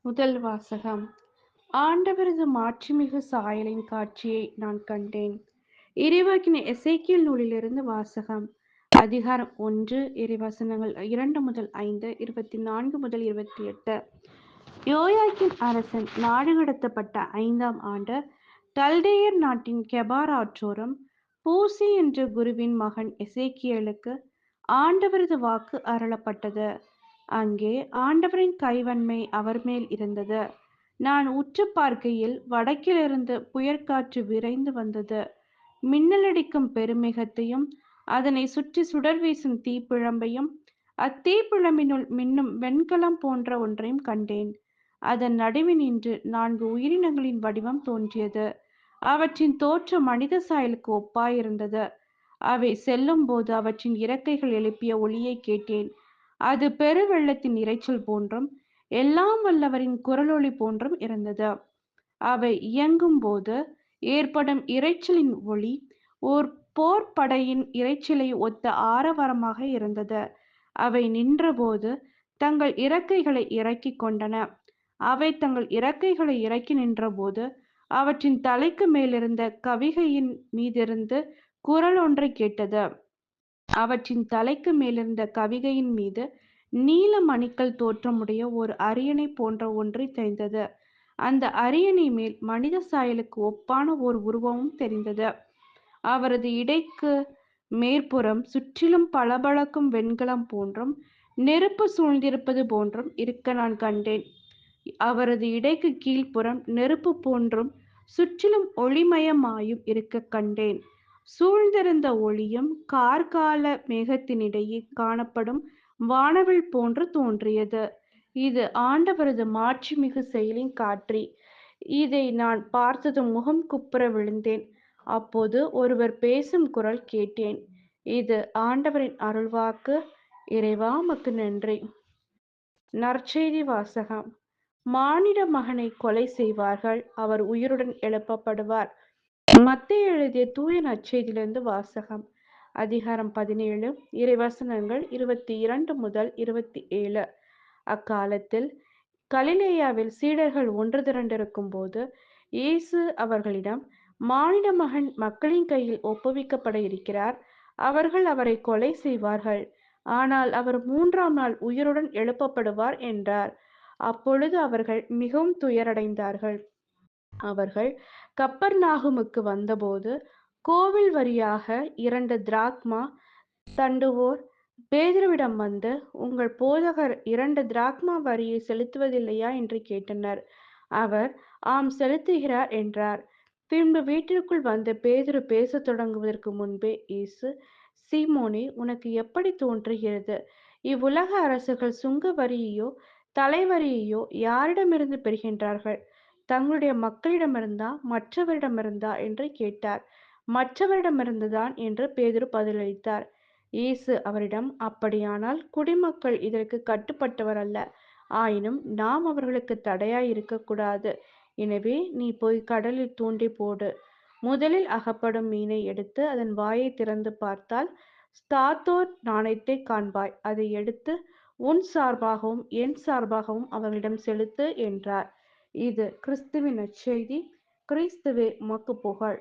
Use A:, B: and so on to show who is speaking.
A: முதல் வாசகம். ஆண்டவரது மாட்சிமிகு சாயலின் காட்சியை நான் கண்டேன். இறைவாக்கின எசேக்கியேல் நூலிலிருந்து வாசகம். அதிகாரம் 1, இறைவசனங்கள் 2 முதல் 5, 24 முதல் 28. யோயாக்கீம் அரசன் நாடு கடத்தப்பட்ட 5ஆம் ஆண்டு, கல்தேயர் நாட்டின் கெபார் ஆற்றோரம் பூசி என்ற குருவின் மகன் எசேக்கியேலுக்கு ஆண்டவரது வாக்கு அருளப்பட்டது. அங்கே ஆண்டவரின் கைவன்மை அவர் மேல் இருந்தது. நான் உற்று பார்க்கையில் வடக்கிலிருந்து புயற்காற்று விரைந்து வந்தது. மின்னலடிக்கும் பெருமேகத்தையும் அதனை சுற்றி சுடர் வீசும் தீப்பிழம்பையும் அத்தீப்பிழம்பினுள் மின்னும் வெண்கலம் போன்ற ஒன்றையும் கண்டேன். அதன் நடுவினின்று 4 உயிரினங்களின் வடிவம் தோன்றியது. அவற்றின் தோற்றம் மனித சாயலுக்கு ஒப்பாயிருந்தது. அவை செல்லும்போது அவற்றின் இறக்கைகள் எழுப்பிய ஒலியைக் கேட்டேன். அது பெருவெள்ளத்தின் இரைச்சல் போன்றும் எல்லாம் வல்லவரின் குரலொலி போன்றும் இருந்தது. அவை இயங்கும் போது ஏற்படும் இரைச்சலின் ஒலி ஓர் போர்ப்படையின் இரைச்சலை ஒத்த ஆரவாரமாக இருந்தது. அவை நின்றபோது தங்கள் இறக்கைகளை இறக்கிக் கொண்டன. அவை தங்கள் இறக்கைகளை இறக்கி நின்றபோது அவற்றின் தலைக்கு மேலிருந்த கவிகையின் மீதிருந்து குரல் ஒன்றை கேட்டது. அவற்றின் தலைக்கு மேலிருந்த கவிகையின் மீது நீல மணிக்கல் தோற்றமுடைய ஒரு அரியணை போன்ற ஒன்று தெரிந்தது. அந்த அரியணை மேல் மனித சாயலுக்கு ஒப்பான ஓர் உருவமும் தெரிந்தது. அவரது இடைக்கு மேற்புறம் சுற்றிலும் பளபளக்கும் வெண்கலம் போன்றும் நெருப்பு சூழ்ந்திருப்பது போன்றும் இருக்க நான் கண்டேன். அவரது இடைக்கு கீழ்ப்புறம் நெருப்பு போன்றும் சுற்றிலும் ஒளிமயமாயும் இருக்க கண்டேன். சூழ்ந்திருந்த ஒளியும் கார்கால மேகத்தினிடையே காணப்படும் வானவில் போன்று தோன்றியது. இது ஆண்டவரது மாட்சிமிகு செயலின் காட்சி. இதை நான் பார்த்ததும் முகம் குப்புற விழுந்தேன். அப்போது ஒருவர் பேசும் குரல் கேட்டேன். இது ஆண்டவரின் அருள்வாக்கு. இறைவா உமக்கு நன்றி. நற்செய்தி வாசகம். மானிட மகனை கொலை செய்வார்கள், அவர் உயிருடன் எழுப்பப்படுவார். மத்தேயு எழுதிய தூய நற்செய்தியிலிருந்து வாசகம். அதிகாரம் 17, இறைவசனங்கள் 22 முதல் 27. அக்காலத்தில் கலிலேயாவில் சீடர்கள் ஒன்று திரண்டிருக்கும் போது இயேசு அவர்களிடம், மானிட மகன் மக்களின் கையில் ஒப்புவிக்கப்பட இருக்கிறார். அவர்கள் அவரை கொலை செய்வார்கள். ஆனால் அவர் 3ஆம் நாள் உயிருடன் எழுப்பப்படுவார் என்றார். அப்பொழுது அவர்கள் மிகவும் துயரடைந்தார்கள். அவர்கள் கப்பர்நாகுமுக்கு வந்தபோது கோவில் வரியாக 2 திராக்மா தண்டுவோர் பேதுருவிடம் வந்து, உங்கள் போதகர் 2 திராக்மா வரியை செலுத்துவதில்லையா என்று கேட்டனர். அவர், ஆம் செலுத்துகிறார் என்றார். பின்பு வீட்டிற்குள் வந்து பேதுரு பேசத் தொடங்குவதற்கு முன்பே இயேசு, சீமோனே, உனக்கு எப்படி தோன்றுகிறது? இவ்வுலக அரசுகள் சுங்க வரியையோ தலைவரியையோ யாரிடமிருந்து பெறுகின்றார்கள்? தங்களுடைய மக்களிடமிருந்தா மற்றவரிடமிருந்தா என்று கேட்டார். மற்றவரிடமிருந்துதான் என்று பேதுரு பதிலளித்தார். இயேசு அவரிடம், அப்படியானால் குடிமக்கள் இதற்கு கட்டுப்பட்டவர் அல்ல. ஆயினும் நாம் அவர்களுக்கு தடையாய் இருக்கக்கூடாது. எனவே நீ போய் கடலில் தூண்டி போடு. முதலில் அகப்படும் மீனை எடுத்து அதன் வாயை திறந்து பார்த்தால் ஸ்தாத்தோர் நாணயத்தை காண்பாய். அதை எடுத்து உன் சார்பாகவும் என் சார்பாகவும் அவர்களிடம் செலுத்து என்றார். இது கிறிஸ்துவின் நற்செய்தி. கிறிஸ்துவே உமக்கு புகழ்.